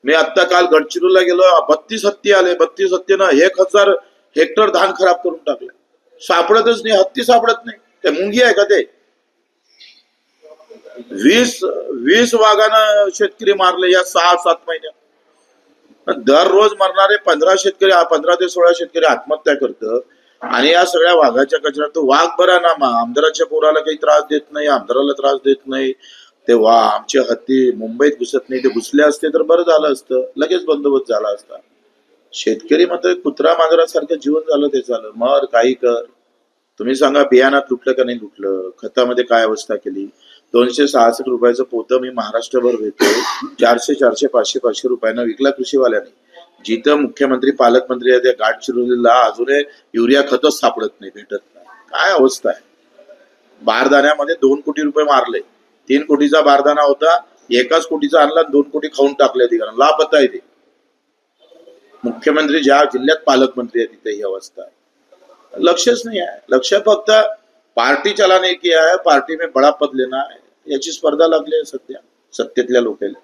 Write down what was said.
मी आता काल गडचिरोलीला गेलो, 32 हत्ती आले. 32 हत्तीनं 1000 हेक्टर धान खराब करून टाकले. सापडतच नाही, हत्ती सापडत नाही. ते मुंगी आहे का ते? 20 वाघानं शेतकरी मारले या 6-7 महिन्यात. दररोज मरणारे 15 शेतकरी, 15 ते 16 शेतकरी आत्महत्या करतं. आणि या सगळ्या वाघाच्या कचऱ्यात तो वाघ बरा ना, आमदाराच्या पोराला काही त्रास देत नाही, आमदाराला त्रास देत नाही. तेव्हा आमचे हत्ती मुंबईत घुसत नाही. ते घुसले असते तर बरं झालं असतं, लगेच बंदोबस्त झाला असता. शेतकरी मात्र कुत्रा मांजरासारखं जीवन झालं. ते झालं, मर काही कर. तुम्ही सांगा, बियाणात लुटलं का नाही लुटलं? खतामध्ये काय अवस्था केली? 266 रुपयाचं पोतं मी महाराष्ट्रभर घेतो, 400, 500 रुपयानं विकला कृषीवाल्याने. जिथं मुख्यमंत्री पालकमंत्री आहे त्या गडचिरोलीला अजूनही युरिया खतच सापडत नाही, भेटत नाही. काय अवस्था आहे? बारदाण्यामध्ये 2 कोटी रुपये मारले. 3 कोटीचा बारदाना होता, 1 कोटीचा आणला, 2 कोटी खाऊन टाकले. ठिकाण लापता आहे ते. मुख्यमंत्री ज्या जिल्ह्यात पालकमंत्री आहे तिथे ही अवस्था आहे. लक्षच नाही आहे. लक्ष फक्त पार्टी चलाने की आहे, पार्टी में बडा पद लेना है, याची स्पर्धा लागली आहे सध्या सत्तेतल्या लोकांना.